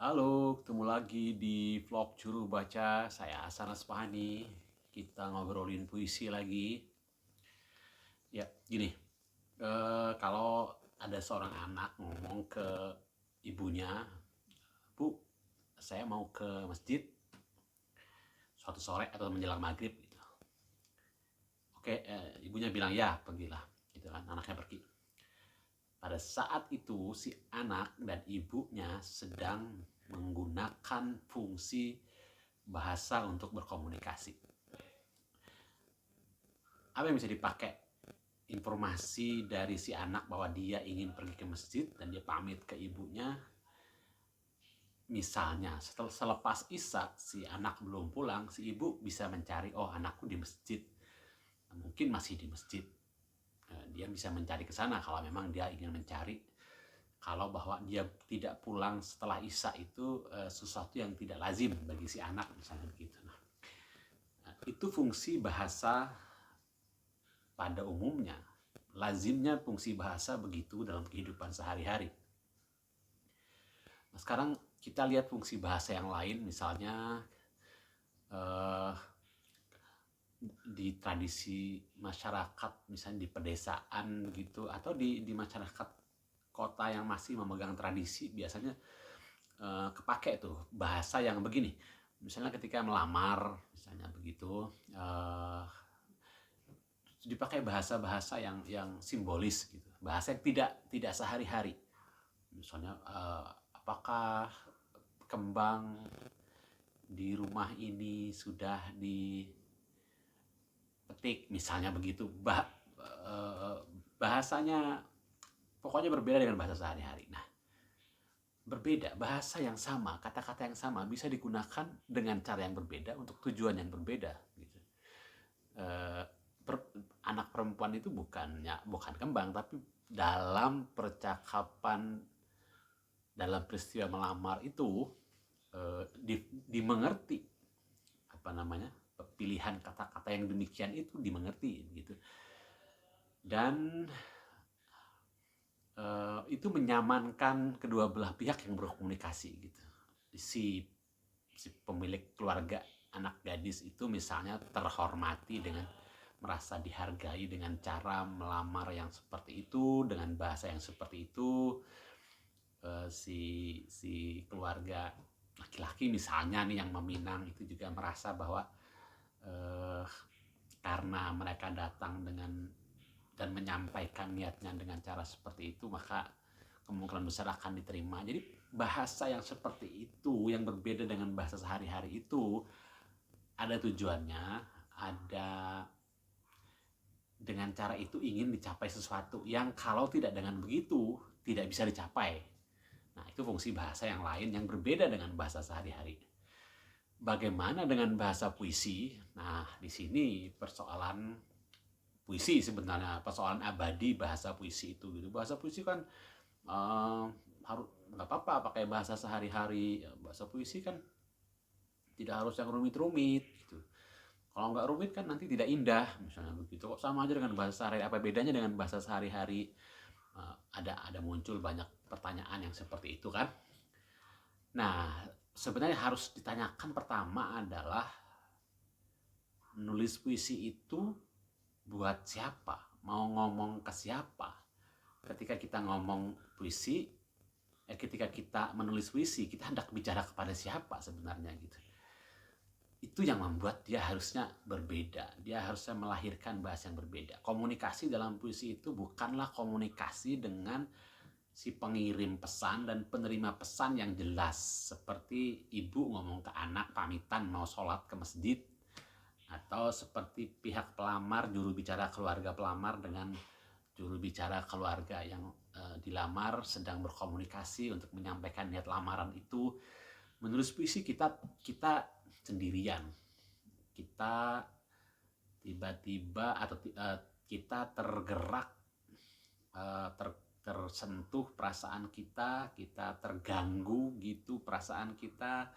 Halo, ketemu lagi di vlog Juru Baca. Saya Hasan Asfahani. Kita ngobrolin puisi lagi. Ya, gini. Kalau ada seorang anak ngomong ke ibunya, Bu, saya mau ke masjid suatu sore atau menjelang maghrib gitu. Oke, ibunya bilang ya, pergilah. Gitu kan, anaknya pergi. Pada saat itu si anak dan ibunya sedang menggunakan fungsi bahasa untuk berkomunikasi. Apa yang bisa dipakai? Informasi dari si anak bahwa dia ingin pergi ke masjid dan dia pamit ke ibunya. Misalnya setelah selepas isya si anak belum pulang, si ibu bisa mencari, oh anakku di masjid, mungkin masih di masjid. Dia bisa mencari ke sana kalau memang dia ingin mencari. Kalau bahwa dia tidak pulang setelah isya itu sesuatu yang tidak lazim bagi si anak, misalnya begitu. Nah, itu fungsi bahasa pada umumnya. Lazimnya fungsi bahasa begitu dalam kehidupan sehari-hari. Nah, sekarang kita lihat fungsi bahasa yang lain, misalnya eh, di tradisi masyarakat, misalnya di pedesaan gitu, atau di masyarakat kota yang masih memegang tradisi, biasanya kepake tuh bahasa yang begini. Misalnya ketika melamar, misalnya begitu, dipakai bahasa-bahasa yang simbolis gitu, bahasa yang tidak sehari-hari. Misalnya apakah kembang di rumah ini sudah dipetik, misalnya begitu. Bahasanya pokoknya berbeda dengan bahasa sehari-hari. Nah, berbeda, bahasa yang sama, kata-kata yang sama bisa digunakan dengan cara yang berbeda untuk tujuan yang berbeda gitu. Eh, Anak perempuan itu bukan kembang, tapi dalam percakapan, dalam peristiwa melamar itu dimengerti apa namanya, pilihan kata-kata yang demikian itu dimengerti gitu. Dan itu menyamankan kedua belah pihak yang berkomunikasi gitu. Si pemilik keluarga anak gadis itu misalnya terhormati dengan merasa dihargai dengan cara melamar yang seperti itu, dengan bahasa yang seperti itu. Si keluarga laki-laki misalnya nih yang meminang itu juga merasa bahwa eh, karena mereka datang dengan dan menyampaikan niatnya dengan cara seperti itu, maka kemungkinan besar akan diterima. Jadi bahasa yang seperti itu, yang berbeda dengan bahasa sehari-hari itu, ada tujuannya, ada dengan cara itu ingin dicapai sesuatu yang kalau tidak dengan begitu tidak bisa dicapai. Nah, itu fungsi bahasa yang lain yang berbeda dengan bahasa sehari-hari. Bagaimana dengan bahasa puisi? Nah, di sini persoalan puisi sebenarnya, persoalan abadi bahasa puisi itu gitu. Bahasa puisi kan harus nggak apa-apa pakai bahasa sehari-hari. Bahasa puisi kan tidak harus yang rumit-rumit gitu. Kalau nggak rumit kan nanti tidak indah, misalnya begitu. Kok sama aja dengan bahasa sehari-hari? Apa bedanya dengan bahasa sehari-hari? Ada muncul banyak pertanyaan yang seperti itu kan. Nah, sebenarnya harus ditanyakan pertama adalah nulis puisi itu buat siapa? Mau ngomong ke siapa? Ketika kita ngomong puisi, ketika kita menulis puisi, kita hendak bicara kepada siapa sebenarnya gitu. Itu yang membuat dia harusnya berbeda. Dia harusnya melahirkan bahasa yang berbeda. Komunikasi dalam puisi itu bukanlah komunikasi dengan si pengirim pesan dan penerima pesan yang jelas. Seperti ibu ngomong ke anak pamitan mau sholat ke masjid. Atau seperti pihak pelamar, juru bicara keluarga pelamar dengan juru bicara keluarga yang dilamar sedang berkomunikasi untuk menyampaikan niat lamaran itu. Menulis puisi kita sendirian, kita tiba-tiba atau kita tergerak, tersentuh perasaan kita terganggu gitu perasaan kita,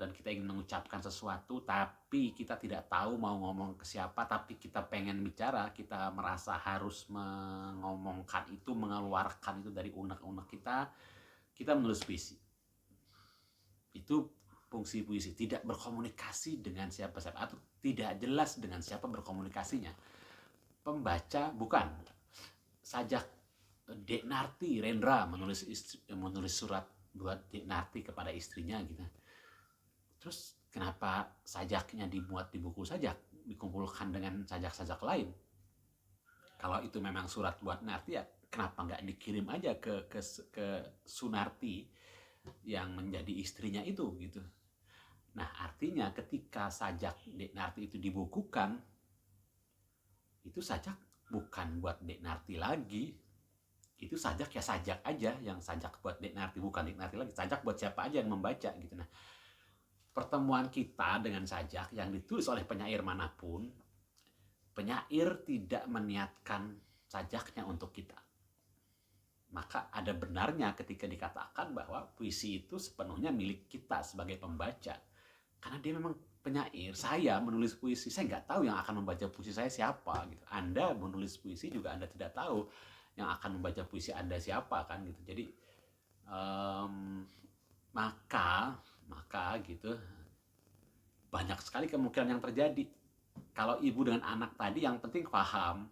dan kita ingin mengucapkan sesuatu tapi kita tidak tahu mau ngomong ke siapa, tapi kita pengen bicara, kita merasa harus mengomongkan itu, mengeluarkan itu dari unek-unek kita menulis puisi. Itu fungsi puisi, tidak berkomunikasi dengan siapa-siapa atau tidak jelas dengan siapa berkomunikasinya. Pembaca bukan sajak Dek Narti Rendra menulis surat buat Dek Narti kepada istrinya gitu. Terus kenapa sajaknya dimuat di buku sajak, dikumpulkan dengan sajak-sajak lain? Kalau itu memang surat buat Narti, ya kenapa nggak dikirim aja ke Sunarti yang menjadi istrinya itu gitu. Nah, artinya ketika sajak Dek Narti itu dibukukan, itu sajak bukan buat Dek Narti lagi. Itu sajak ya sajak aja, yang sajak buat Dek Narti, bukan Dek Narti lagi. Sajak buat siapa aja yang membaca gitu. Nah, pertemuan kita dengan sajak yang ditulis oleh penyair manapun, penyair tidak meniatkan sajaknya untuk kita. Maka ada benarnya ketika dikatakan bahwa puisi itu sepenuhnya milik kita sebagai pembaca. Karena dia memang penyair, saya menulis puisi, saya nggak tahu yang akan membaca puisi saya siapa gitu. Anda menulis puisi juga Anda tidak tahu yang akan membaca puisi Anda siapa kan gitu. Jadi maka gitu banyak sekali kemungkinan yang terjadi. Kalau ibu dengan anak tadi yang penting paham.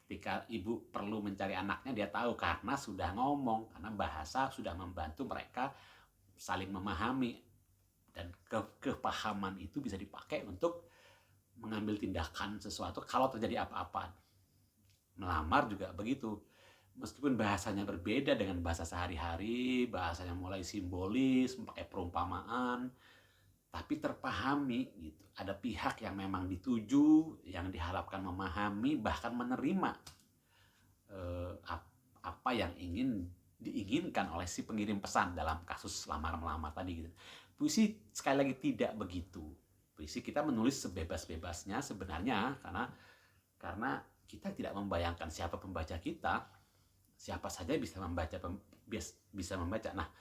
Ketika ibu perlu mencari anaknya, dia tahu karena sudah ngomong, karena bahasa sudah membantu mereka saling memahami. Dan kepahaman itu bisa dipakai untuk mengambil tindakan sesuatu kalau terjadi apa-apa. Melamar juga begitu. Meskipun bahasanya berbeda dengan bahasa sehari-hari, bahasanya mulai simbolis, pakai perumpamaan, tapi terpahami gitu. Ada pihak yang memang dituju, yang diharapkan memahami, bahkan menerima apa yang diinginkan oleh si pengirim pesan dalam kasus lamar-melamar tadi gitu. Puisi sekali lagi tidak begitu. Puisi kita menulis sebebas-bebasnya sebenarnya karena kita tidak membayangkan siapa pembaca kita, siapa saja bisa membaca. Nah,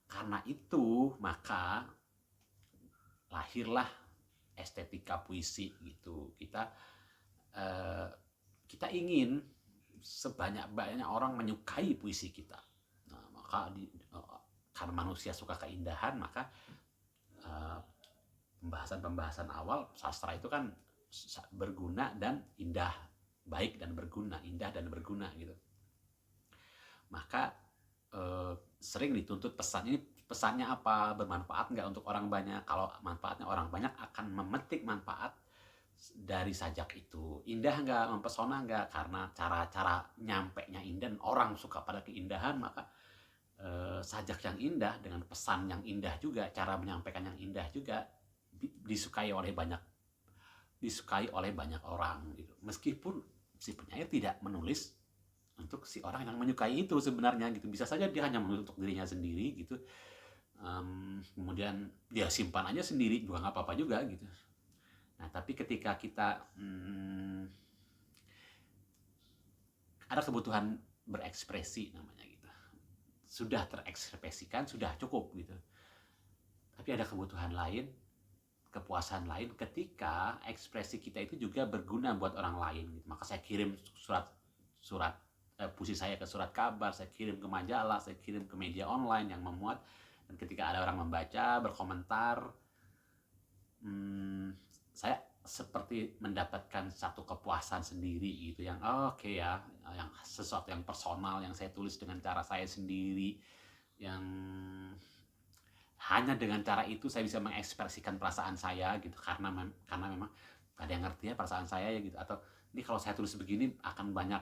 karena itu maka lahirlah estetika puisi gitu. Kita ingin sebanyak-banyaknya orang menyukai puisi kita. Nah, maka karena manusia suka keindahan, maka pembahasan awal sastra itu kan berguna dan indah, baik dan berguna, indah dan berguna gitu. Maka sering dituntut pesannya apa, bermanfaat nggak untuk orang banyak. Kalau manfaatnya orang banyak, akan memetik manfaat dari sajak itu. Indah nggak, mempesona nggak, karena cara nyampenya indah dan orang suka pada keindahan, maka sajak yang indah dengan pesan yang indah juga, cara menyampaikan yang indah juga disukai oleh banyak orang gitu. Meskipun si penyair tidak menulis untuk si orang yang menyukai itu sebenarnya gitu. Bisa saja dia hanya menulis untuk dirinya sendiri gitu. Kemudian dia simpan aja sendiri juga nggak apa-apa juga gitu. Nah, tapi ketika kita ada kebutuhan berekspresi namanya gitu, sudah terekspresikan, sudah cukup gitu. Tapi ada kebutuhan lain, kepuasan lain ketika ekspresi kita itu juga berguna buat orang lain gitu. Maka saya kirim surat puisi saya ke surat kabar, saya kirim ke majalah, saya kirim ke media online yang memuat, dan ketika ada orang membaca, berkomentar, saya seperti mendapatkan satu kepuasan sendiri gitu, yang oke ya, yang sesuatu yang personal yang saya tulis dengan cara saya sendiri, yang hanya dengan cara itu saya bisa mengekspresikan perasaan saya gitu, karena memang gak ada yang ngerti ya perasaan saya ya gitu. Atau ini kalau saya tulis begini akan banyak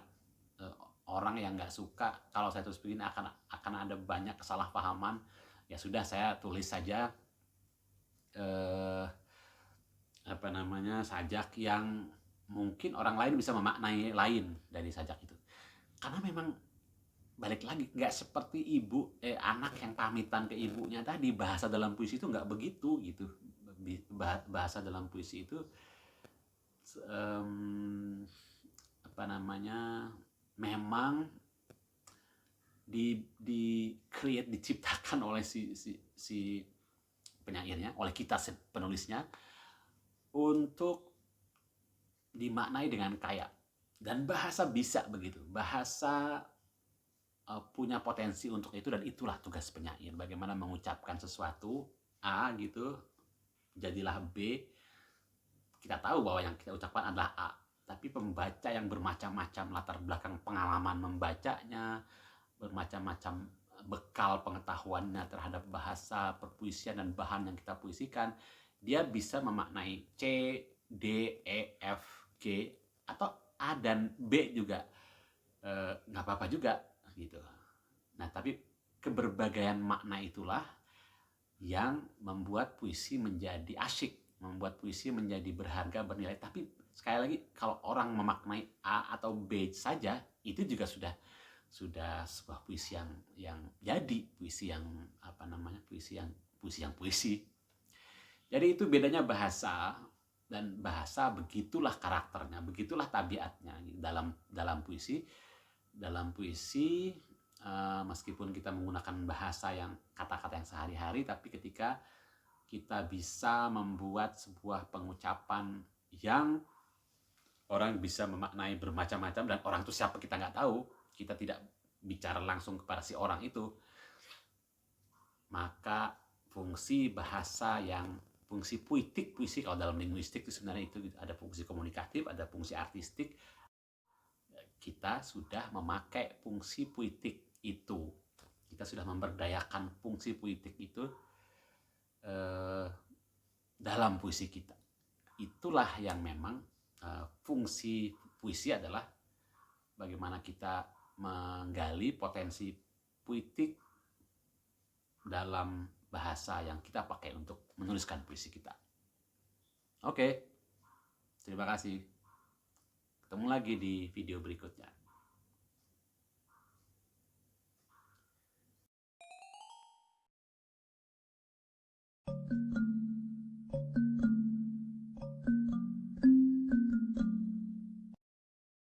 orang yang nggak suka, kalau saya tulis begini akan ada banyak kesalahpahaman, ya sudah saya tulis saja sajak yang mungkin orang lain bisa memaknai lain dari sajak itu. Karena memang balik lagi, nggak seperti anak yang pamitan ke ibunya tadi. Bahasa dalam puisi itu nggak begitu gitu. Bahasa dalam puisi itu memang diciptakan oleh si penyairnya, oleh kita penulisnya, untuk dimaknai dengan kaya. Dan bahasa bisa begitu. Bahasa punya potensi untuk itu, dan itulah tugas penyair. Bagaimana mengucapkan sesuatu A gitu, jadilah B. Kita tahu bahwa yang kita ucapkan adalah A, tapi pembaca yang bermacam-macam latar belakang pengalaman membacanya, bermacam-macam bekal pengetahuannya terhadap bahasa, perpuisian, dan bahan yang kita puisikan, dia bisa memaknai C, D, E, F, G, atau A dan B juga. Nggak apa-apa juga gitu. Nah, tapi keberbagaian makna itulah yang membuat puisi menjadi asyik, membuat puisi menjadi berharga, bernilai. Tapi sekali lagi, kalau orang memaknai A atau B saja, itu juga sudah sebuah puisi yang jadi puisi yang apa namanya, puisi. Jadi itu bedanya bahasa, dan bahasa begitulah karakternya, begitulah tabiatnya dalam dalam puisi. Dalam puisi, meskipun kita menggunakan bahasa yang kata-kata yang sehari-hari, tapi ketika kita bisa membuat sebuah pengucapan yang orang bisa memaknai bermacam-macam, dan orang itu siapa kita nggak tahu, kita tidak bicara langsung kepada si orang itu, maka fungsi bahasa yang fungsi puitik, puisi kalau dalam linguistik itu sebenarnya itu ada fungsi komunikatif, ada fungsi artistik. Kita sudah memakai fungsi puitik itu, kita sudah memberdayakan fungsi puitik itu dalam puisi kita. Itulah yang memang fungsi puisi adalah bagaimana kita menggali potensi puitik dalam bahasa yang kita pakai untuk menuliskan puisi kita. Oke, terima kasih. Ketemu lagi di video berikutnya.